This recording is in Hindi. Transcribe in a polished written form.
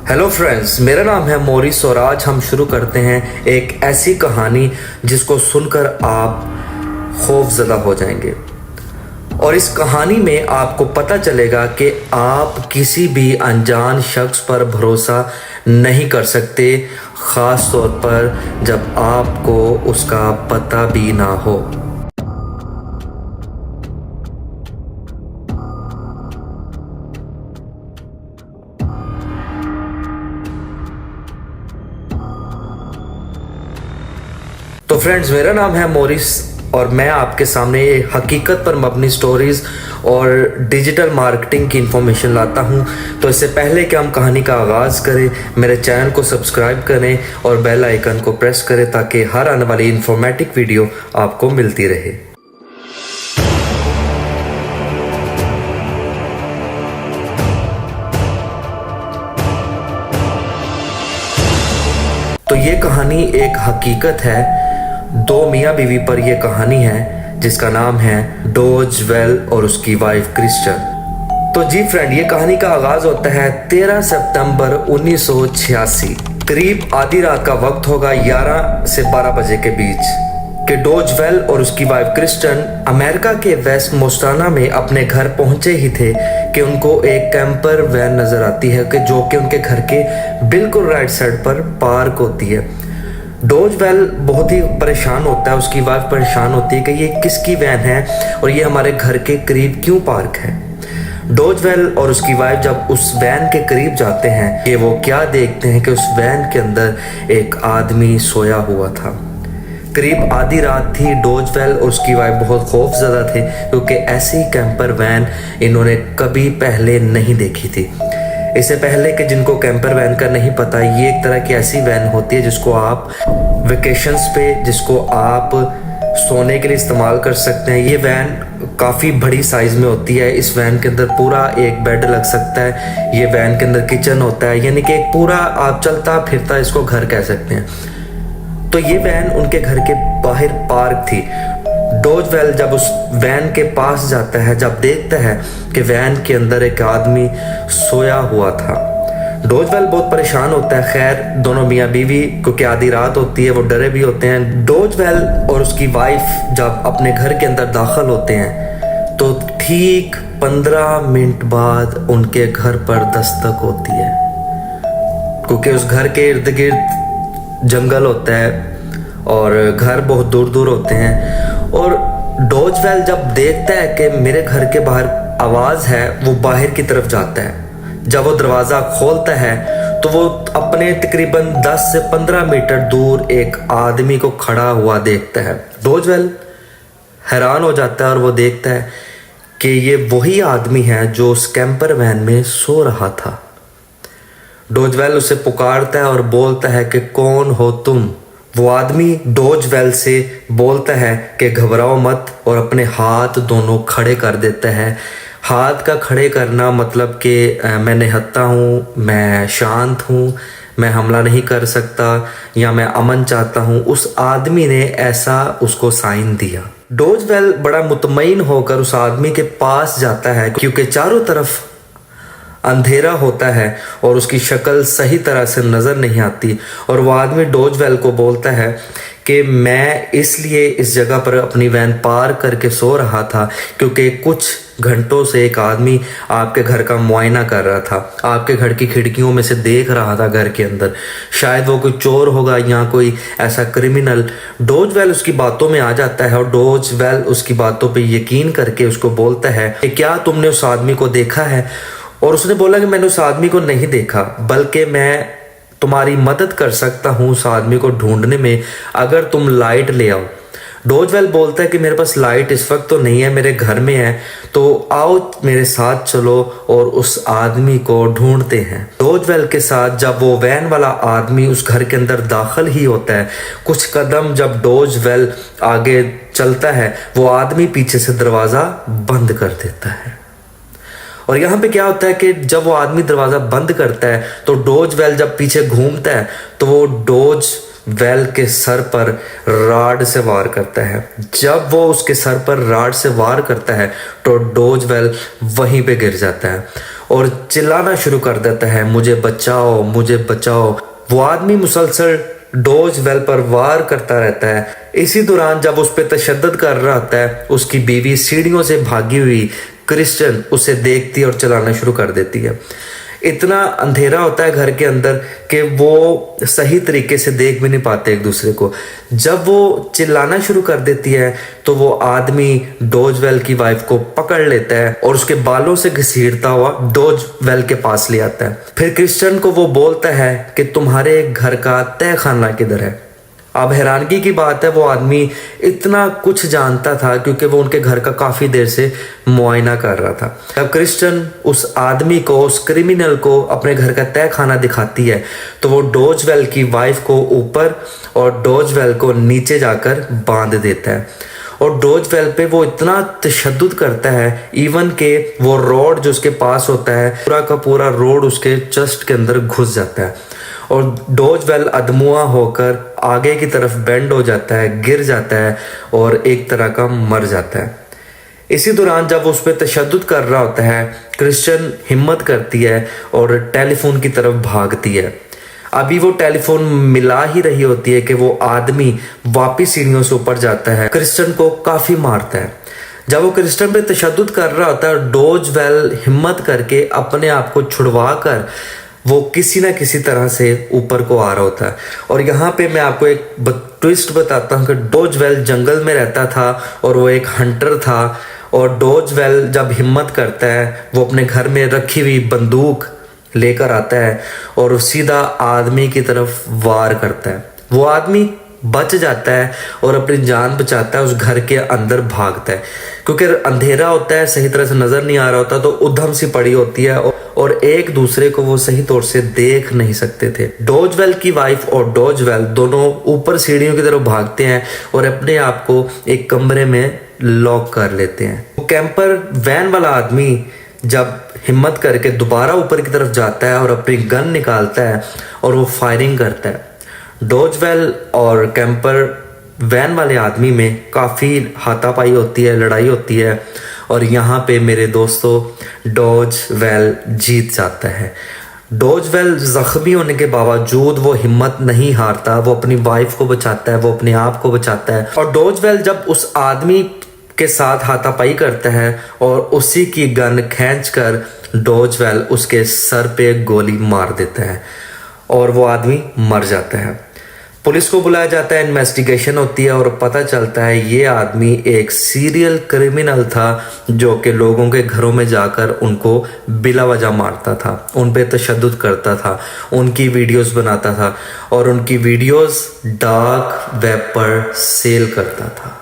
हेलो फ्रेंड्स, मेरा नाम है मोरिस और आज हम शुरू करते हैं एक ऐसी कहानी जिसको सुनकर आप खौफजदा हो जाएंगे। और इस कहानी में आपको पता चलेगा कि आप किसी भी अनजान शख्स पर भरोसा नहीं कर सकते, ख़ास तौर पर जब आपको उसका पता भी ना हो। तो फ्रेंड्स, मेरा नाम है मोरिस और मैं आपके सामने हकीकत पर मबनी स्टोरीज़ और डिजिटल मार्केटिंग की इंफॉर्मेशन लाता हूं। तो इससे पहले कि हम कहानी का आगाज़ करें, मेरे चैनल को सब्सक्राइब करें और बेल आइकन को प्रेस करें ताकि हर आने वाली इंफॉर्मेटिव वीडियो आपको मिलती रहे। तो ये कहानी एक हकीकत है, दो मियाँ बीवी पर यह कहानी है जिसका नाम है डॉज वेल और उसकी वाइफ क्रिश्चियन। तो जी फ्रेंड, ये कहानी का आगाज होता है 13 सितंबर 1986। करीब आधी रात का वक्त होगा, 11 से 12 बजे के बीच, कि डॉज वेल और उसकी वाइफ क्रिश्चियन अमेरिका के वेस्ट मोस्टाना में अपने घर पहुंचे ही थे कि उनको एक कैंपर वैन नजर आती है कि जो कि उनके घर के बिल्कुल राइट साइड पर पार्क होती है। डॉज वेल बहुत ही परेशान होता है, उसकी वाइफ परेशान होती है कि ये किसकी वैन है और ये हमारे घर के करीब क्यों पार्क है। डॉज वेल और उसकी वाइफ जब उस वैन के करीब जाते हैं कि वो क्या देखते हैं कि उस वैन के अंदर एक आदमी सोया हुआ था। करीब आधी रात थी। डॉज वेल और उसकी वाइफ बहुत खौफजदा थे क्योंकि ऐसी कैंपर वैन इन्होंने कभी पहले नहीं देखी थी। इससे पहले कि जिनको कैंपर वैन का नहीं पता, ये एक तरह की ऐसी वैन होती है जिसको आप वेकेशंस पे, जिसको आप सोने के लिए इस्तेमाल कर सकते हैं। ये वैन काफ़ी बड़ी साइज़ में होती है। इस वैन के अंदर पूरा एक बेड लग सकता है। ये वैन के अंदर किचन होता है, यानी कि एक पूरा आप चलता फिरता इसको घर कह सकते हैं। तो ये वैन उनके घर के बाहर पार्क थी। डॉज वेल जब उस वैन के पास जाता है, जब देखता है कि वैन के अंदर एक आदमी सोया हुआ था, डॉज वेल बहुत परेशान होता है। खैर, दोनों मियाँ बीवी, क्योंकि आधी रात होती है, वो डरे भी होते हैं। डॉज वेल और उसकी वाइफ जब अपने घर के अंदर दाखिल होते हैं तो ठीक 15 मिनट बाद उनके घर पर दस्तक होती है, क्योंकि उस घर के इर्द गिर्द जंगल होता है और घर बहुत दूर दूर होते हैं। और डॉज वेल जब देखता है कि मेरे घर के बाहर आवाज़ है, वो बाहर की तरफ जाता है। जब वो दरवाज़ा खोलता है तो वो अपने तकरीबन 10 से 15 मीटर दूर एक आदमी को खड़ा हुआ देखता है। डॉज वेल हैरान हो जाता है और वो देखता है कि ये वही आदमी है जो उस कैंपर वैन में सो रहा था। डॉज वेल उसे पुकारता है और बोलता है कि कौन हो तुम। वो आदमी डॉज वेल से बोलता है कि घबराओ मत, और अपने हाथ दोनों खड़े कर देता है। हाथ का खड़े करना मतलब कि मैं निहत्ता हूँ, मैं शांत हूँ, मैं हमला नहीं कर सकता या मैं अमन चाहता हूँ। उस आदमी ने ऐसा उसको साइन दिया। डॉज वेल बड़ा मुतमईन होकर उस आदमी के पास जाता है, क्योंकि चारों तरफ अंधेरा होता है और उसकी शक्ल सही तरह से नज़र नहीं आती। और वो आदमी डॉज वेल को बोलता है कि मैं इसलिए इस जगह पर अपनी वैन पार्क करके सो रहा था क्योंकि कुछ घंटों से एक आदमी आपके घर का मुआयना कर रहा था, आपके घर की खिड़कियों में से देख रहा था घर के अंदर। शायद वो कोई चोर होगा या कोई ऐसा क्रिमिनल। डॉज वेल उसकी बातों में आ जाता है और डॉज वेल उसकी बातों पे यकीन करके उसको बोलता है कि क्या तुमने उस आदमी को देखा है। और उसने बोला कि मैंने उस आदमी को नहीं देखा, बल्कि मैं तुम्हारी मदद कर सकता हूँ उस आदमी को ढूंढने में, अगर तुम लाइट ले आओ। डॉज वेल बोलता है कि मेरे पास लाइट इस वक्त तो नहीं है, मेरे घर में है, तो आओ मेरे साथ चलो और उस आदमी को ढूंढते हैं। डॉज वेल के साथ जब वो वैन वाला आदमी उस घर के अंदर दाखिल ही होता है, कुछ कदम जब डॉज वेल आगे चलता है, वो आदमी पीछे से दरवाज़ा बंद कर देता है। और यहाँ पे क्या होता है कि जब वो आदमी दरवाज़ा बंद करता है तो डॉज वेल जब पीछे घूमता है तो वो डॉज वेल के सर पर राड से वार करता है। जब वो उसके सर पर राड से वार करता है तो डॉज वेल वहीं पे गिर जाता है। और चिल्लाना शुरू कर देता है, मुझे बचाओ मुझे बचाओ। वो आदमी मुसलसल डॉज वेल पर वार करता रहता है। इसी दौरान जब उस पर तशद्दुद कर रहा होता है, उसकी बीवी सीढ़ियों से भागी हुई क्रिश्चियन उसे देखती है और चलाना शुरू कर देती है। इतना अंधेरा होता है घर के अंदर कि वो सही तरीके से देख भी नहीं पाते एक दूसरे को। जब वो चिल्लाना शुरू कर देती है तो वो आदमी डोजवेल की वाइफ को पकड़ लेता है और उसके बालों से घसीटता हुआ डोजवेल के पास ले आता है। फिर क्रिश्चियन को वो बोलता है कि तुम्हारे घर का तय खाना किधर है। अब हैरानगी की बात है, वो आदमी इतना कुछ जानता था क्योंकि वो उनके घर का काफी देर से मुआयना कर रहा था। जब क्रिश्चियन उस आदमी को, उस क्रिमिनल को अपने घर का तय खाना दिखाती है तो वो डोजवेल की वाइफ को ऊपर और डोजवेल को नीचे जाकर बांध देता है। और डोजवेल पे वो इतना तशद्दुद करता है, इवन के वो रोड जो उसके पास होता है पूरा का पूरा रोड उसके चेस्ट के अंदर घुस जाता है और डोजवेल अधमुआ होकर आगे की तरफ बेंड हो जाता है, गिर जाता है और एक तरह का मर जाता है। इसी दौरान जब उस पर तशद्दुद कर रहा होता है, क्रिश्चियन हिम्मत करती है और टेलीफोन की तरफ भागती है। अभी वो टेलीफोन मिला ही रही होती है कि वो आदमी वापिस सीढ़ियों से ऊपर जाता है, क्रिश्चियन को काफी मारता है। जब वो क्रिश्चियन पे तशद्दुद कर रहा होता है, डोजवेल हिम्मत करके अपने आप को छुड़वा कर वो किसी ना किसी तरह से ऊपर को आ रहा होता है। और यहाँ पे मैं आपको एक ट्विस्ट बताता हूँ कि डोजवेल जंगल में रहता था और वो एक हंटर था। और डोजवेल जब हिम्मत करता है वो अपने घर में रखी हुई बंदूक लेकर आता है और सीधा आदमी की तरफ वार करता है। वो आदमी बच जाता है और अपनी जान बचाता है, उस घर के अंदर भागता है क्योंकि अंधेरा होता है, सही तरह से नजर नहीं आ रहा होता, तो उधम सी पड़ी होती है और एक दूसरे को वो सही तौर से देख नहीं सकते थे। डोजवेल की वाइफ और डोजवेल दोनों ऊपर सीढ़ियों की तरफ भागते हैं और अपने आप को एक कमरे में लॉक कर लेते हैं। वो कैंपर वैन वाला आदमी जब हिम्मत करके दोबारा ऊपर की तरफ जाता है और अपनी गन निकालता है और वो फायरिंग करता है। डोजवेल और कैंपर वैन वाले आदमी में काफ़ी हाथापाई होती है, लड़ाई होती है और यहाँ पे मेरे दोस्तों डोजवेल जीत जाता है। डोजवेल जख्मी होने के बावजूद वो हिम्मत नहीं हारता, वो अपनी वाइफ को बचाता है, वो अपने आप को बचाता है। और डोजवेल जब उस आदमी के साथ हाथापाई करता है और उसी की गन खींचकर डोजवेल उसके सर पे गोली मार देता है और वो आदमी मर जाता है। पुलिस को बुलाया जाता है, इन्वेस्टिगेशन होती है और पता चलता है ये आदमी एक सीरियल क्रिमिनल था जो कि लोगों के घरों में जाकर उनको बिला वजह मारता था, उन पे तशद्दुद करता था, उनकी वीडियोस बनाता था और उनकी वीडियोस डार्क वेब पर सेल करता था।